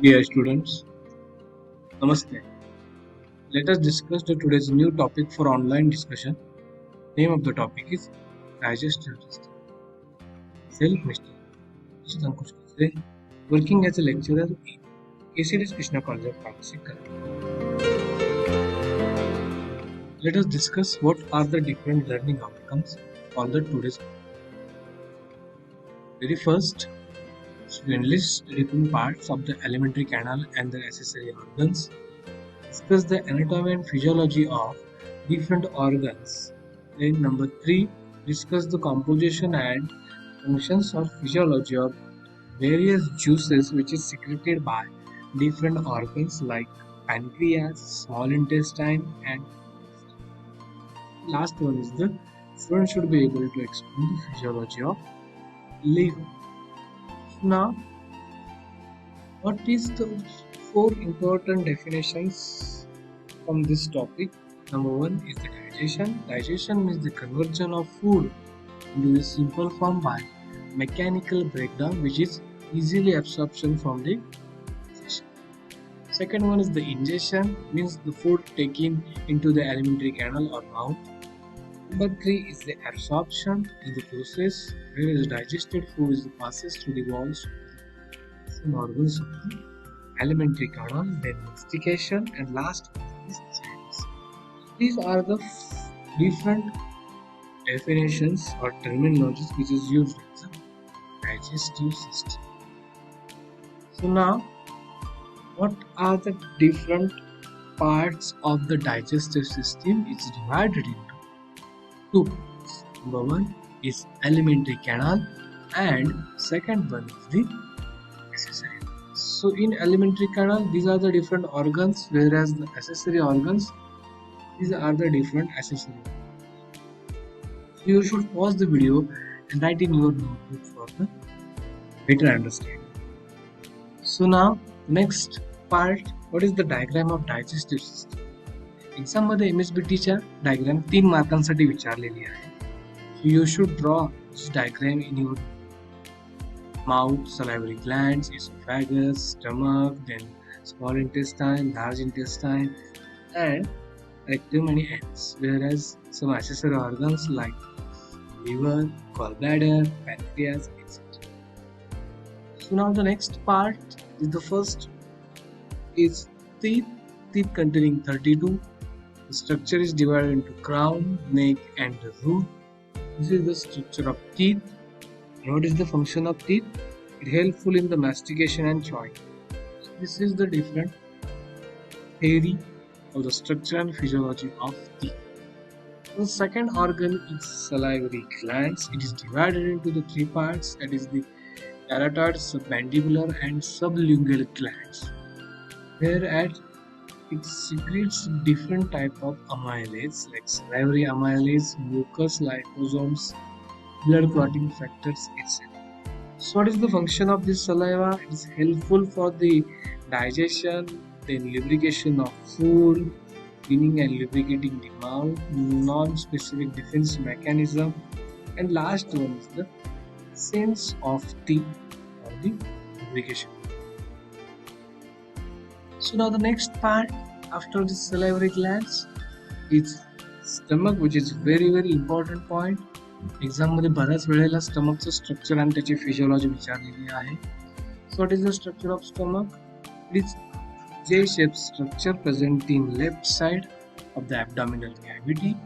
Dear students, Namaste. Let us discuss today's new topic for online discussion. Name of the topic is digestive system. Self-mystery. This is Ankush Katre, working as a lecturer in KCDS Krishna College of Pharmacy, Karnataka. Let us discuss what are the different learning outcomes on the today's. Very first, we enlist different parts of the alimentary canal and their accessory organs. Discuss the anatomy and physiology of different organs. Then number 3, discuss the composition and functions or physiology of various juices which is secreted by different organs like pancreas, small intestine, and last one is the student should be able to explain the physiology of liver. Now, what is the 4 important definitions from this topic? Number 1 is the digestion. Digestion means the conversion of food into a simple form by mechanical breakdown, which is easily absorption from the digestion. Second one is the ingestion, means the food taken into the alimentary canal or mouth. Number 3 is the absorption in the process, whereas digested food is the passes through the walls and organs of the alimentary canal, then mastication, and last is chance. These are the different definitions or terminologies which is used as a digestive system. So now, what are the different parts of the digestive system? It's divided into 2 parts. Number 1 is alimentary canal and second one is the accessory. So in alimentary canal, these are the different organs, whereas the accessory organs, these are the different accessory. So you should pause the video and write in your notebook for the better understanding. So now, next part, what is the diagram of digestive system? Exam मध्ये MSBTच्या diagram 3 मार्कांसाठी विचारलेली आहे. So you should draw this diagram in your mouth, salivary glands, esophagus, stomach, then small intestine, large intestine, and rectum and ends. Whereas some accessory organs like liver, gallbladder, pancreas, etc. So now the next part is the first is teeth containing 32. The structure is divided into crown, neck, and the root. This is the structure of teeth. And what is the function of teeth? It helpful in the mastication and chewing. So this is the different theory of the structure and physiology of teeth. The second organ is salivary glands. It is divided into the 3 parts, that is the parotoid, submandibular, and sublingual glands. Whereas it secretes different type of amylase like salivary amylase, mucus liposomes, blood clotting factors, etc. So what is the function of this saliva? It is helpful for the digestion, then lubrication of food, cleaning and lubricating the mouth, non-specific defense mechanism, and last one is the sense of the lubrication. So now the next part after the salivary glands is stomach, which is very important point. Exam मध्ये बऱ्याच वेळेला स्टमकचं structure आणि त्याची physiology विचारलेली आहे. So what is the structure of stomach? It is J-shaped structure present in left side of the abdominal cavity.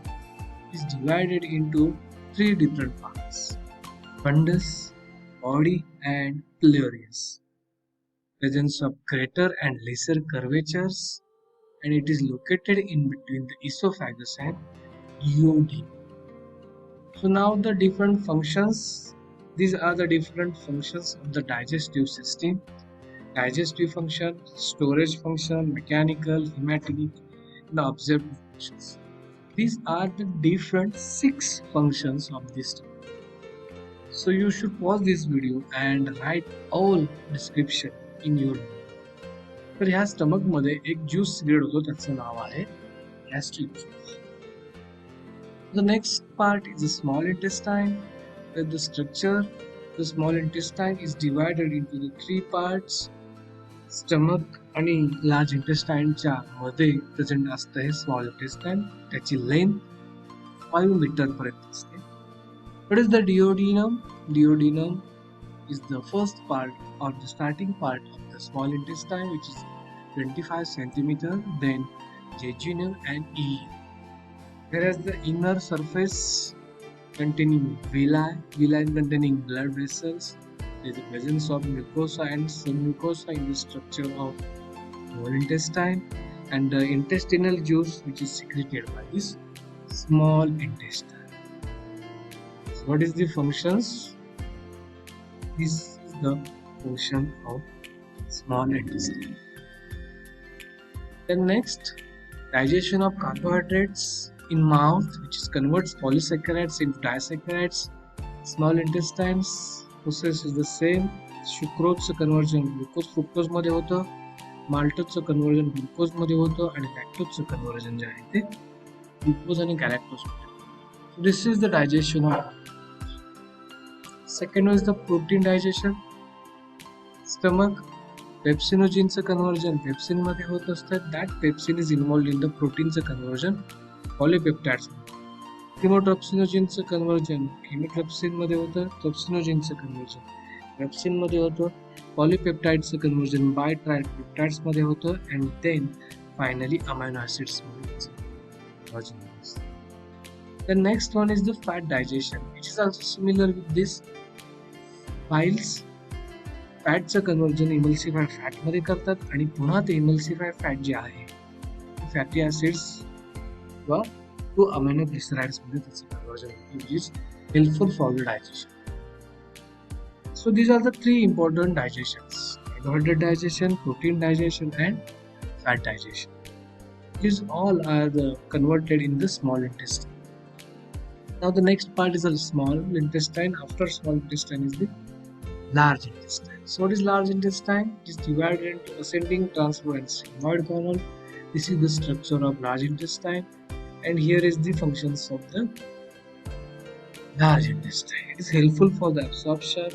It is divided into 3 different parts: fundus, body, and pleuris. Presence of greater and lesser curvatures, and it is located in between the esophagus and duodenum. So now the different functions, these are the different functions of the digestive system. Digestive function, storage function, mechanical, hematinic, and absorptive functions. These are the different 6 functions of this. So you should pause this video and write all description in your. तर ह्या stomach मध्ये एक juice secrete होतो, त्याचं नाव आहे gastric juice. The next part is the small intestine. The structure, the small intestine is divided into the 3 parts: stomach आणि large इंटेस्टाइनच्या मध्ये present असतं हे स्मॉल इंटेस्टाइन. त्याची लेंथ 5 मीटर पर्यंत असते. What is the duodenum? Duodenum is the first part or the starting part of the small intestine, which is 25 centimeter, then jejunum and ileum. Whereas the inner surface containing villi containing blood vessels, there is the presence of mucosa and submucosa in the structure of small intestine, and the intestinal juice which is secreted by this small intestine. What is the functions? This is the function of small intestine. Then next, digestion of carbohydrates in mouth, which is converts polysaccharides into disaccharides. Small intestines process is the same. Sucrose conversion glucose fructose मध्ये होतं, maltose conversion glucose मध्ये होतं, आणि lactose conversion जे आहे ते glucose आणि galactose मध्ये. So this is the digestion of. Second is the protein digestion. Stomach pepsinogenचं conversion pepsin मध्ये होत असतं. That pepsin is involved in the proteinचं conversion polypeptides. Chemotrypsinogenचं conversion chemotrypsin मध्ये होतं. Trypsinogenचं conversion trypsin मध्ये होतं. Polypeptides conversion by tripeptides मध्ये होतं, and then finally amino acids मध्ये. The next one is the fat digestion, which is also similar with this. Biles फॅटचं conversion emulsified fat मध्ये करतात, आणि पुन्हा ते इमल्सिफाईड फॅट जे आहे फॅटी ऍसिड्स किंवा टू अमिनो ग्लिसराइड्स मध्ये त्याचं कन्व्हर्जन होतं, which is helpful for the digestion. So these are the three important digestions: carbohydrate digestion, protein digestion, and fat digestion. These all are converted in the small intestine. Now the next part is the small intestine. After small intestine is the large intestine. So what is large intestine? It is divided into ascending, transverse, and sigmoid column. This is the structure of large intestine, and here is the functions of the large intestine. It is helpful for the absorption,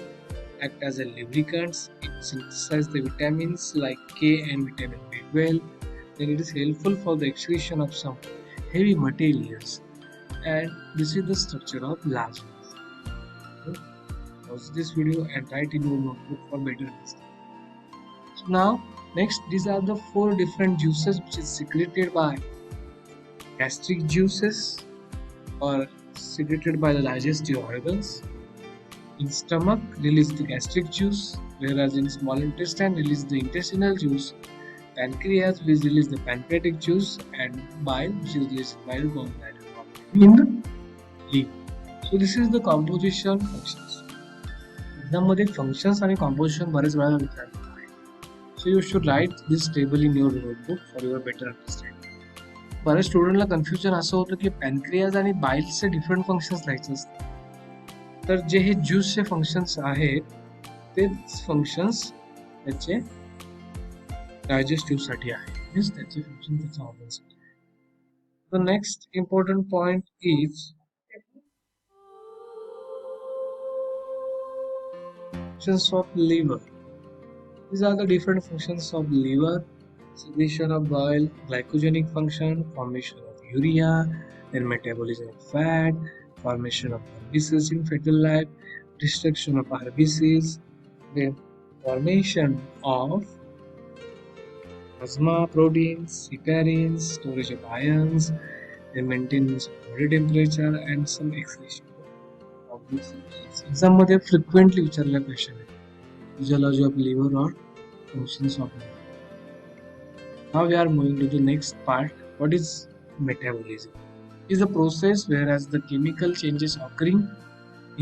act as a lubricant, it synthesizes the vitamins like K and vitamin B12. Then it is helpful for the excretion of some heavy materials, and this is the structure of large intestine. Pause this video and write in your notebook for better understanding. So now next, these are the 4 different juices which is secreted by gastric juices or secreted by the digestive organs. In stomach release the gastric juice, whereas in small intestine release the intestinal juice. Pancreas will release the pancreatic juice, and bile which is released bile gallbladder in the liver. So this is the composition functions. एक्झाममध्ये functions आणि composition बरेच वेळा विचारलेलं आहे. So you should write this table in your notebook for your better understanding. बऱ्याच स्टुडंटला confusion असं होतं की पॅनक्रियाज आणि बाईल्सचे डिफरंट फंक्शन्स लिहायचे असतात. तर जे हे ज्यूसचे फंक्शन्स आहेत तेच फंक्शन्स त्याचे डायजेस्टिव्ह साठी आहे, मीन्स त्याचे फंक्शन त्याच्या ऑर्गनसाठी. The next important point is functions of liver. These are the different functions of liver: secretion of bile, glycogenic function, formation of urea, then metabolism of fat, formation of RBCs in fetal life, destruction of RBCs, then formation of plasma proteins, heparins, storage of ions, then maintenance of body temperature, and some excretion. Exam मध्ये frequently विचारलेला question आहे, physiology of liver और functions of liver. Now we are moving to the next part. What is metabolism? Is a process whereas the chemical changes occurring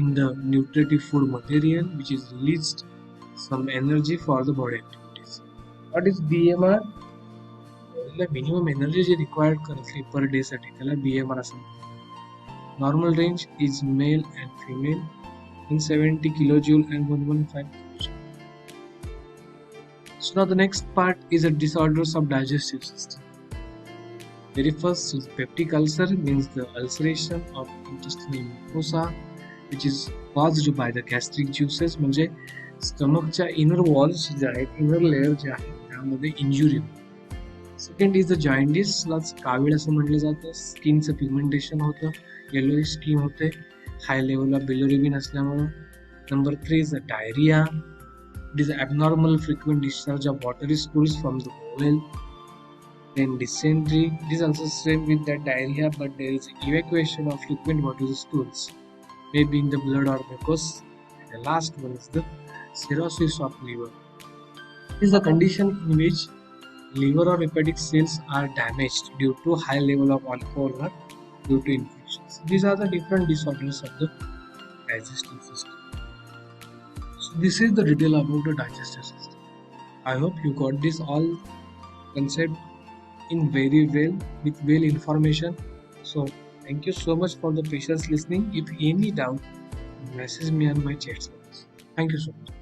in the nutritive food material which is released some energy for the body activities. What is BMR? minimum energy J required करते per day साठी त्याला BMR असं म्हणतात. Normal range is male and female in 70 kilojoule and 115 kilojoule. So now the next part is the disorders of digestive system. Very first is peptic ulcer, means the ulceration of intestinal mucosa which is caused by the gastric juices. म्हणजे स्टमकच्या inner walls जे आहेत, inner layer जे आहे त्यामध्ये injury होते. Second is the जॉइंटिसला कावीळ असं म्हटलं जातं. स्किनचं pigmentation होतं, येलोइश स्किन होते, हाय लेवलला बिलिरुबिन असल्यामुळं. Number 3 is the diarrhoea. It is abnormal frequent discharge of watery stools from the bowel. Then dysentery. It is also same with that diarrhea, but there is evacuation of frequent watery stools, maybe in the blood or mucus. And the last one is the cirrhosis of liver. It is a condition in which liver or hepatic cells are damaged due to high level of alcohol or due to infections. These are the different disorders of the digestive system. So this is the detail about the digestive system. I hope you got this all concept in very well with well information. So thank you so much for the patience listening. If any doubt, message me on my chat service. Thank you so much.